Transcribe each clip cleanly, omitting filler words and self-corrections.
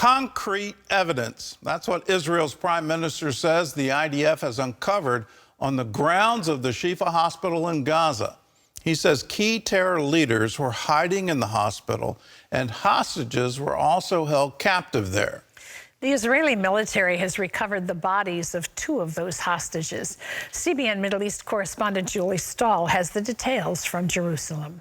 concrete evidence. That's what Israel's prime minister says the IDF has uncovered on the grounds of the Shifa Hospital in Gaza. He says key terror leaders were hiding in the hospital and hostages were also held captive there. The Israeli military has recovered the bodies of 2 of those hostages. CBN Middle East correspondent Julie Stahl has the details from Jerusalem.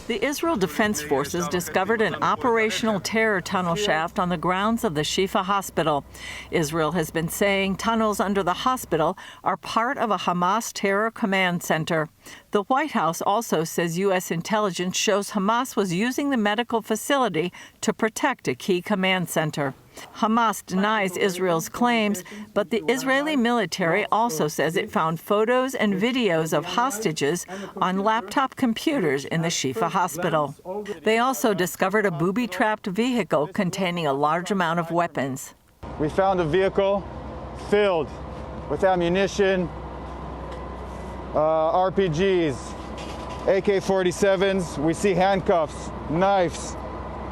The Israel Defense Forces discovered an operational terror tunnel shaft on the grounds of the Shifa Hospital. Israel has been saying tunnels under the hospital are part of a Hamas terror command center. The White House also says U.S. intelligence shows Hamas was using the medical facility to protect a key command center. Hamas denies Israel's claims, but the Israeli military also says it found photos and videos of hostages on laptop computers in the Shifa Hospital. They also discovered a booby-trapped vehicle containing a large amount of weapons. We found a vehicle filled with ammunition, RPGs, AK-47s. We see handcuffs, knives,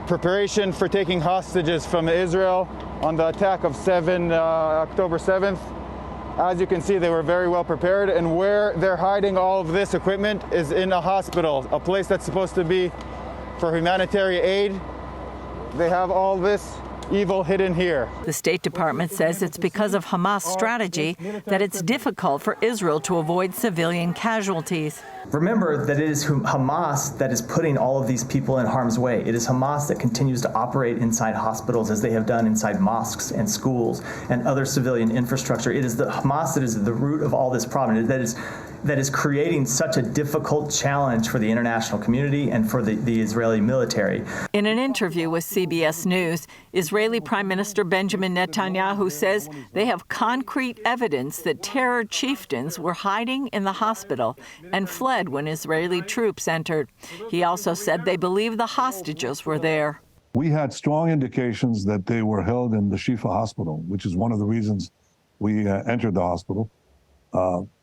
preparation for taking hostages from Israel on the attack of October 7th. As you can see, they were very well prepared, and where they're hiding all of this equipment is in a hospital, a place that's supposed to be for humanitarian aid. They have all this evil hidden here. The State Department says it's because of Hamas' strategy that it's difficult for Israel to avoid civilian casualties. Remember that it is Hamas that is putting all of these people in harm's way. It is Hamas that continues to operate inside hospitals as they have done inside mosques and schools and other civilian infrastructure. It is the Hamas that is the root of all this problem. That is creating such a difficult challenge for the international community and for the Israeli military. In an interview with CBS News, Israeli Prime Minister Benjamin Netanyahu says they have concrete evidence that terror chieftains were hiding in the hospital and fled when Israeli troops entered. He also said they believe the hostages were there. We had strong indications that they were held in the Shifa Hospital, which is one of the reasons we entered the hospital.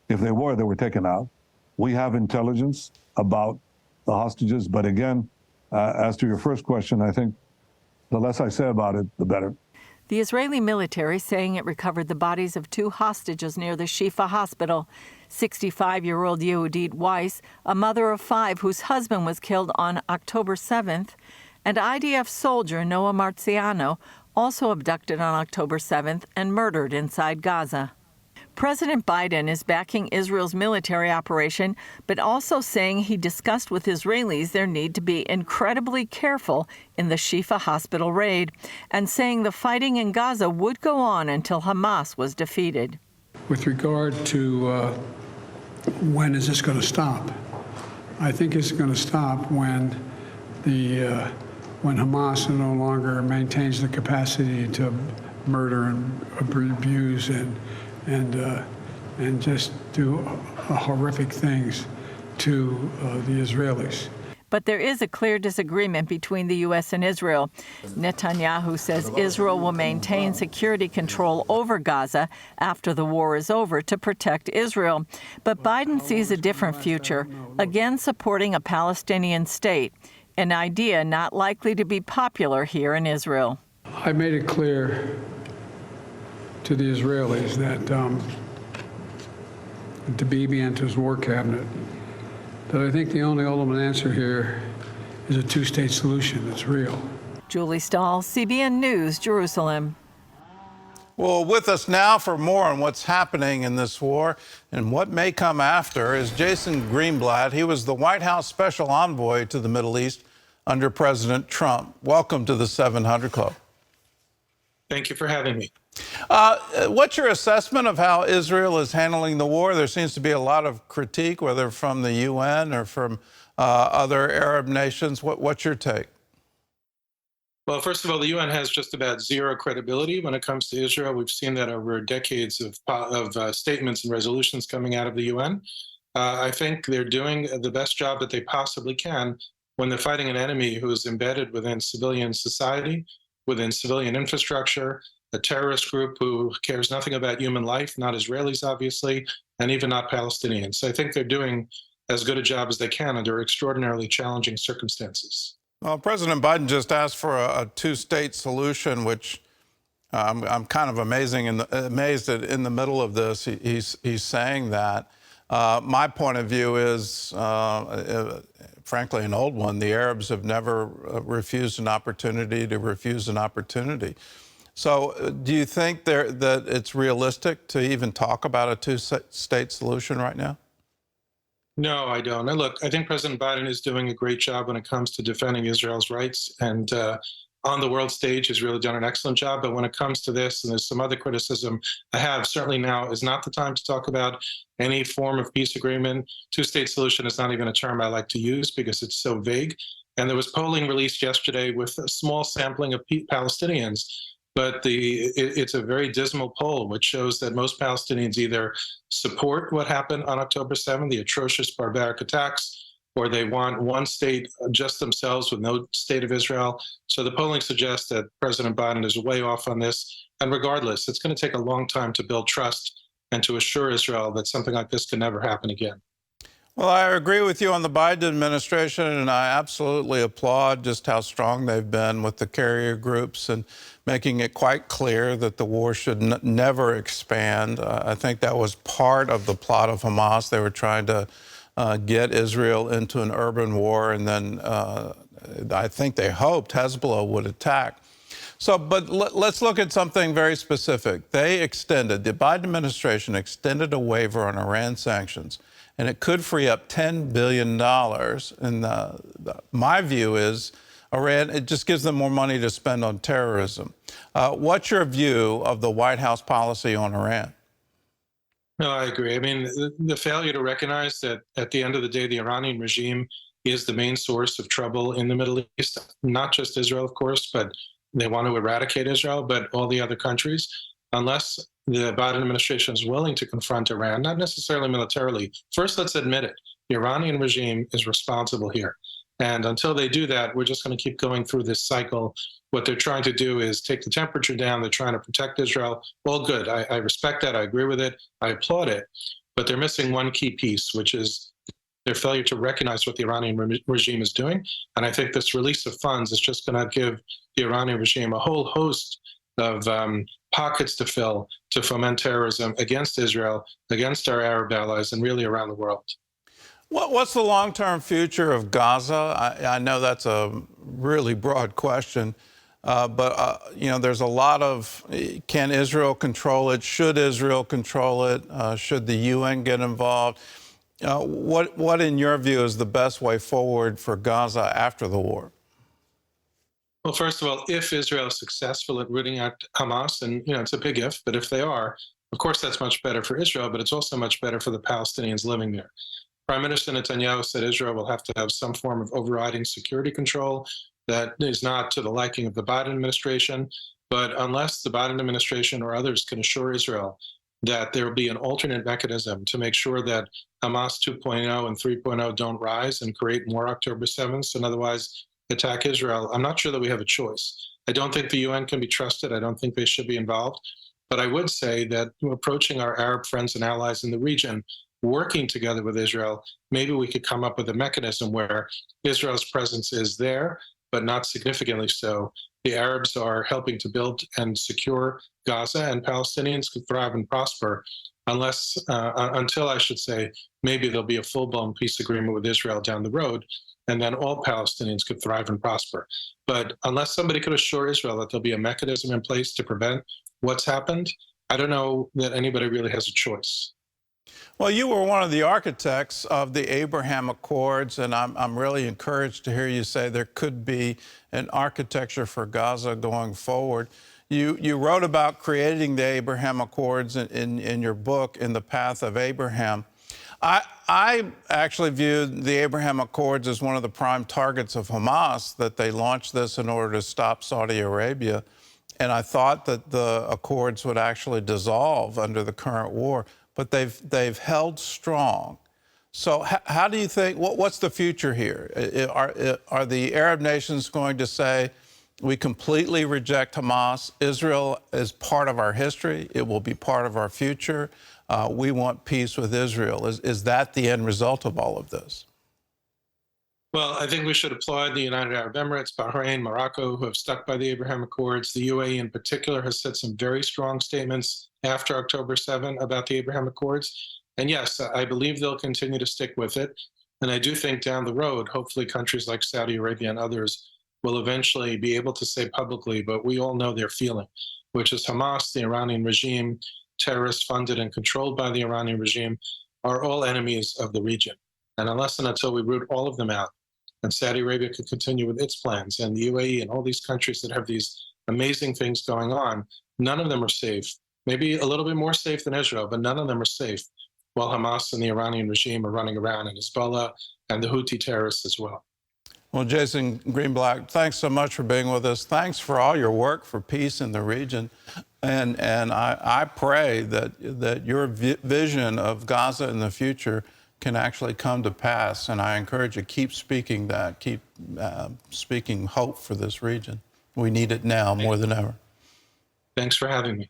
If they were taken out. We have intelligence about the hostages, but again, as to your first question, I think the less I say about it, the better. The Israeli military saying it recovered the bodies of 2 hostages near the Shifa Hospital. 65-year-old Yehudit Weiss, a mother of 5 whose husband was killed on October 7th, and IDF soldier Noah Marziano, also abducted on October 7th and murdered inside Gaza. President Biden is backing Israel's military operation, but also saying he discussed with Israelis their need to be incredibly careful in the Shifa Hospital raid, and saying the fighting in Gaza would go on until Hamas was defeated. With regard to when is this going to stop, I think it's going to stop when Hamas no longer maintains the capacity to murder and abuse and just do horrific things to the Israelis. But there is a clear disagreement between the U.S. and Israel. Netanyahu says Israel will maintain security control over Gaza after the war is over to protect Israel. But Biden sees a different future, again supporting a Palestinian state, an idea not likely to be popular here in Israel. I made it clear to the Israelis that to Bibi and to his war cabinet that I think the only ultimate answer here is a 2-state solution that's real. Julie Stahl, CBN News, Jerusalem. Well, with us now for more on what's happening in this war and what may come after is Jason Greenblatt. He was the White House Special Envoy to the Middle East under President Trump. Welcome to the 700 Club. Thank you for having me. What's your assessment of how Israel is handling the war? There seems to be a lot of critique, whether from the UN or from other Arab nations. What's your take? Well, first of all, the UN has just about zero credibility when it comes to Israel. We've seen that over decades of statements and resolutions coming out of the UN. I think they're doing the best job that they possibly can when they're fighting an enemy who is embedded within civilian society, within civilian infrastructure, a terrorist group who cares nothing about human life, not Israelis, obviously, and even not Palestinians. So I think they're doing as good a job as they can under extraordinarily challenging circumstances. Well, President Biden just asked for a two-state solution, which I'm kind of amazed that in the middle of this he's saying that. My point of view is, frankly, an old one. The Arabs have never refused an opportunity to refuse an opportunity. So do you think that it's realistic to even talk about a two-state solution right now? No, I don't. And look, I think President Biden is doing a great job when it comes to defending Israel's rights. And on the world stage, has really done an excellent job. But when it comes to this, and there's some other criticism I have, certainly now is not the time to talk about any form of peace agreement. Two-state solution is not even a term I like to use because it's so vague. And there was polling released yesterday with a small sampling of Palestinians. But it's a very dismal poll, which shows that most Palestinians either support what happened on October 7th, the atrocious barbaric attacks, or they want one state just themselves with no state of Israel. So the polling suggests that President Biden is way off on this. And regardless, it's going to take a long time to build trust and to assure Israel that something like this can never happen again. Well, I agree with you on the Biden administration, and I absolutely applaud just how strong they've been with the carrier groups and making it quite clear that the war should never expand. I think that was part of the plot of Hamas. They were trying to get Israel into an urban war, and then I think they hoped Hezbollah would attack. So, but let's look at something very specific. The Biden administration extended a waiver on Iran sanctions, and it could free up $10 billion. And my view is Iran, it just gives them more money to spend on terrorism. What's your view of the White House policy on Iran? No, I agree. I mean, the failure to recognize that at the end of the day, the Iranian regime is the main source of trouble in the Middle East, not just Israel, of course, but they want to eradicate Israel, but all the other countries. Unless the Biden administration is willing to confront Iran, not necessarily militarily. First, let's admit it. The Iranian regime is responsible here. And until they do that, we're just going to keep going through this cycle. What they're trying to do is take the temperature down. They're trying to protect Israel. All good. I respect that. I agree with it. I applaud it. But they're missing one key piece, which is their failure to recognize what the Iranian regime is doing. And I think this release of funds is just going to give the Iranian regime a whole host of pockets to fill to foment terrorism against Israel, against our Arab allies, and really around the world. What's the long-term future of Gaza? I know that's a really broad question, but you know, there's a lot of, can Israel control it? Should Israel control it? Should the UN get involved? What, in your view, is the best way forward for Gaza after the war? Well, first of all, if Israel is successful at rooting out Hamas, and you know, it's a big if, but if they are, of course, that's much better for Israel, but it's also much better for the Palestinians living there. Prime Minister Netanyahu said Israel will have to have some form of overriding security control that is not to the liking of the Biden administration. But unless the Biden administration or others can assure Israel that there will be an alternate mechanism to make sure that Hamas 2.0 and 3.0 don't rise and create more October 7th and otherwise attack Israel, I'm not sure that we have a choice. I don't think the UN can be trusted. I don't think they should be involved. But I would say that approaching our Arab friends and allies in the region, working together with Israel, maybe we could come up with a mechanism where Israel's presence is there, but not significantly so. The Arabs are helping to build and secure Gaza, and Palestinians could thrive and prosper until I should say, maybe there'll be a full-blown peace agreement with Israel down the road, and then all Palestinians could thrive and prosper. But unless somebody could assure Israel that there'll be a mechanism in place to prevent what's happened, I don't know that anybody really has a choice. Well, you were one of the architects of the Abraham Accords, and I'm really encouraged to hear you say there could be an architecture for Gaza going forward. You wrote about creating the Abraham Accords in your book, In the Path of Abraham. I actually view the Abraham Accords as one of the prime targets of Hamas, that they launched this in order to stop Saudi Arabia. And I thought that the Accords would actually dissolve under the current war, but they've held strong. So how do you think, what's the future here? Are the Arab nations going to say, we completely reject Hamas, Israel is part of our history, it will be part of our future, we want peace with Israel? Is that the end result of all of this? Well, I think we should applaud the United Arab Emirates, Bahrain, Morocco, who have stuck by the Abraham Accords. The UAE in particular has said some very strong statements after October 7 about the Abraham Accords. And yes, I believe they'll continue to stick with it. And I do think down the road, hopefully countries like Saudi Arabia and others will eventually be able to say publicly, but we all know their feeling, which is Hamas, the Iranian regime, terrorists funded and controlled by the Iranian regime, are all enemies of the region. And unless and until we root all of them out, and Saudi Arabia could continue with its plans, and the UAE and all these countries that have these amazing things going on, none of them are safe. Maybe a little bit more safe than Israel, but none of them are safe, while Hamas and the Iranian regime are running around, and Hezbollah and the Houthi terrorists as well. Well, Jason Greenblatt, thanks so much for being with us. Thanks for all your work for peace in the region. And I pray that your vision of Gaza in the future can actually come to pass. And I encourage you, keep speaking that, keep speaking hope for this region. We need it now more than ever. Thanks for having me.